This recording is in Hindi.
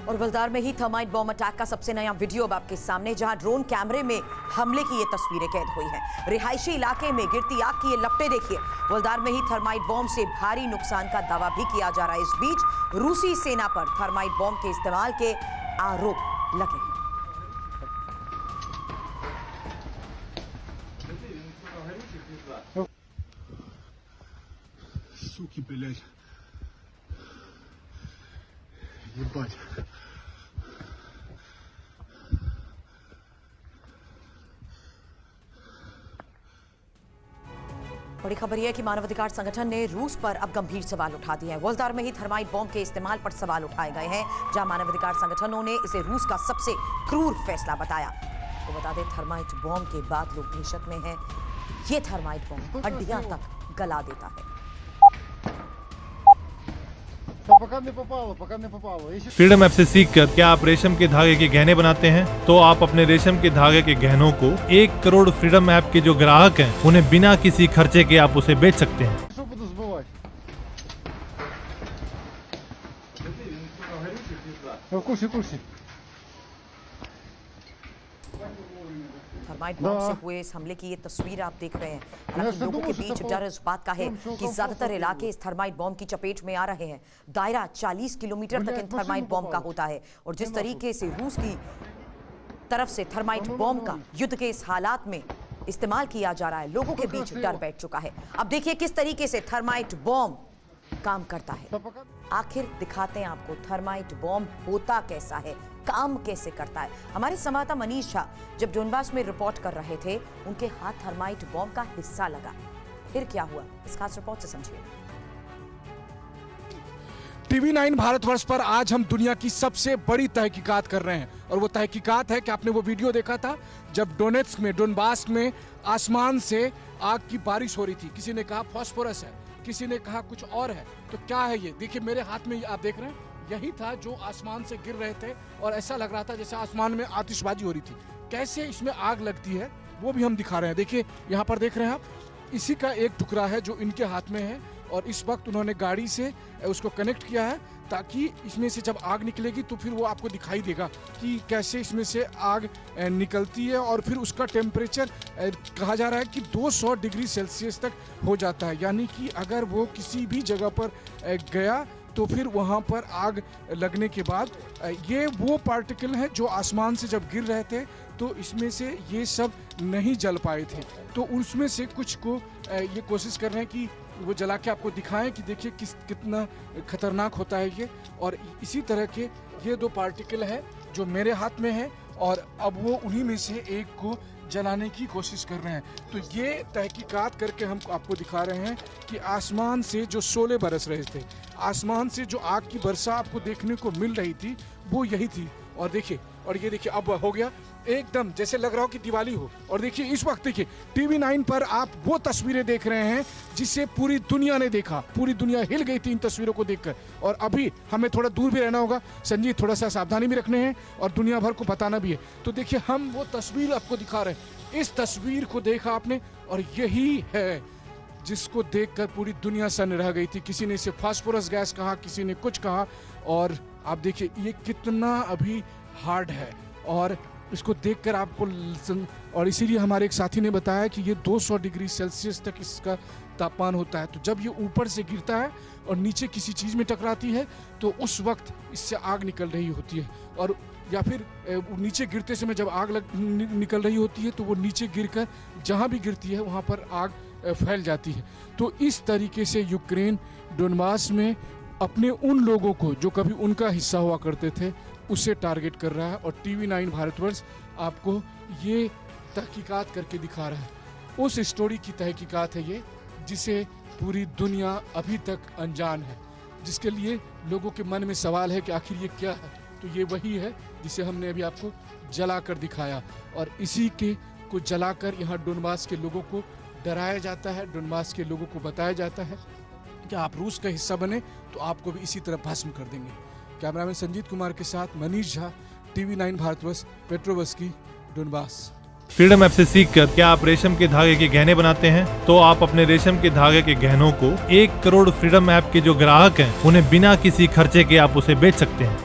और वलदार में ही थर्माइट बॉम्ब अटैक का सबसे नया वीडियो अब आपके सामने, जहां ड्रोन कैमरे में हमले की ये तस्वीरें कैद हुई हैं। रिहायशी इलाके में गिरती आग की ये लपटें देखिए। वलदार में ही थर्माइट बॉम्ब से भारी नुकसान का दावा भी किया जा रहा है। इस बीच रूसी सेना पर थर्माइट बॉम्ब के इस्तेमाल के आरोप लगे हैं। Суки, блядь. Ебать. बड़ी खबर यह है कि मानवाधिकार संगठन ने रूस पर अब गंभीर सवाल उठा दिए हैं। वलदार में ही थर्माइट बॉम्ब के इस्तेमाल पर सवाल उठाए गए हैं, जहां मानवाधिकार संगठनों ने इसे रूस का सबसे क्रूर फैसला बताया। तो बता दें, थर्माइट बॉम्ब के बाद लोग दहशत में हैं। ये थर्माइट बॉम्ब हड्डियां तक गला देता है। пока не попало. फ्रीडम ऐप से सीखकर क्या आप रेशम के धागे के गहने बनाते हैं? तो आप अपने रेशम के धागे के गहनों को 1 करोड़ फ्रीडम ऐप के जो ग्राहक हैं, उन्हें बिना किसी खर्चे के आप उसे बेच सकते हैं। Что буду сбывать? Кушай. थर्माइट बॉम्ब से हुए इस हमले की ये तस्वीर आप देख रहे हैं। हालांकि लोगों के बीच डर इस बात का है कि ज्यादातर इलाके इस थर्माइट बॉम्ब की चपेट में आ रहे हैं। दायरा 40 किलोमीटर तक इन थर्माइट बॉम्ब का होता है और जिस तरीके से रूस की तरफ से थर्माइट बॉम्ब का युद्ध के इस हालात में इस्तेमाल किया जा रहा है, लोगों के बीच डर बैठ चुका है। अब देखिए किस तरीके से थर्माइट बॉम्ब काम करता है। आखिर दिखाते हैं आपको थर्माइट बॉम्ब होता कैसा है, काम कैसे करता है। हमारे संवाददाता मनीष झा जब डोनबास में रिपोर्ट कर रहे थे, उनके हाथ थर्माइट बॉम्ब का हिस्सा लगा। फिर क्या हुआ, इस खास रिपोर्ट से समझिए। TV9 भारतवर्ष पर आज हम दुनिया की सबसे बड़ी तहकीकात कर रहे हैं और वो तहकीकात है कि आपने वो वीडियो देखा था जब डोनेट्स्क में, डोनबास में आसमान से आग की बारिश हो रही थी। किसी ने कहा फास्फोरस है, किसी ने कहा कुछ और है। तो क्या है ये? देखिए मेरे हाथ में आप देख रहे हैं, यही था जो आसमान से गिर रहे थे और ऐसा लग रहा था जैसे आसमान में आतिशबाजी हो रही थी। कैसे इसमें आग लगती है वो भी हम दिखा रहे हैं। देखिए यहाँ पर देख रहे हैं आप, इसी का एक टुकड़ा है जो इनके हाथ में है और इस वक्त उन्होंने गाड़ी से उसको कनेक्ट किया है ताकि इसमें से जब आग निकलेगी तो फिर वो आपको दिखाई देगा कि कैसे इसमें से आग निकलती है। और फिर उसका टेम्परेचर कहा जा रहा है कि 200 डिग्री सेल्सियस तक हो जाता है, यानी कि अगर वो किसी भी जगह पर गया तो फिर वहाँ पर आग लगने के बाद ये वो पार्टिकल हैं जो आसमान से जब गिर रहे थे तो इसमें से ये सब नहीं जल पाए थे। तो उसमें से कुछ को ये कोशिश कर रहे हैं कि वो जला के आपको दिखाएं कि देखिए कितना खतरनाक होता है ये। और इसी तरह के ये 2 पार्टिकल है जो मेरे हाथ में है और अब वो उन्हीं में से एक को जलाने की कोशिश कर रहे हैं। तो ये तहकीकात करके हम आपको दिखा रहे हैं कि आसमान से जो शोले बरस रहे थे, आसमान से जो आग की वर्षा आपको देखने को मिल रही थी वो यही थी। और देखिए, और ये देखिए अब हो गया एकदम जैसे लग रहा हो कि दिवाली हो। और देखिए इस वक्त देखिए TV9 पर आप वो तस्वीरें देख रहे हैं जिसे पूरी दुनिया ने देखा, पूरी दुनिया हिल गई थी इन तस्वीरों को देखकर। और अभी हमें थोड़ा दूर भी रहना होगा संजीत, थोड़ा सा सावधानी भी रखने हैं और दुनिया भर को बताना भी है। तो देखिए हम वो तस्वीर आपको दिखा रहे हैं। इस तस्वीर को देखा आपने और यही है जिसको देखकर पूरी दुनिया सन्न रह गई थी। किसी ने इसे फास्फोरस गैस कहा, किसी ने कुछ कहा। और आप देखिए ये कितना अभी हार्ड है और इसको देखकर आपको, और इसीलिए हमारे एक साथी ने बताया कि ये 200 डिग्री सेल्सियस तक इसका तापमान होता है। तो जब ये ऊपर से गिरता है और नीचे किसी चीज़ में टकराती है तो उस वक्त इससे आग निकल रही होती है। और या फिर नीचे गिरते समय जब आग निकल रही होती है तो वो नीचे गिरकर जहाँ भी गिरती है वहाँ पर आग फैल जाती है। तो इस तरीके से यूक्रेन डोनबास में अपने उन लोगों को जो कभी उनका हिस्सा हुआ करते थे उसे टारगेट कर रहा है। और TV9 भारतवर्ष आपको ये तहकीकात करके दिखा रहा है। उस स्टोरी की तहकीकात है ये जिसे पूरी दुनिया अभी तक अनजान है, जिसके लिए लोगों के मन में सवाल है कि आखिर ये क्या है। तो ये वही है जिसे हमने अभी आपको जला कर दिखाया और इसी के को जलाकर यहाँ डोनबास के लोगों को डराया जाता है, डोनबास के लोगों को बताया जाता है कि आप रूस का हिस्सा बने तो आपको भी इसी तरह भस्म कर देंगे। कैमरामैन संजीत कुमार के साथ Manish Jha, TV9 Bharatvarsh, Petrovsky, Donbas. Freedom app से सीखकर क्या आप रेशम के धागे के गहने बनाते हैं? तो आप अपने रेशम के धागे के गहनों को 1 करोड़ फ्रीडम ऐप के जो ग्राहक हैं, उन्हें बिना किसी खर्चे के आप उसे बेच सकते हैं।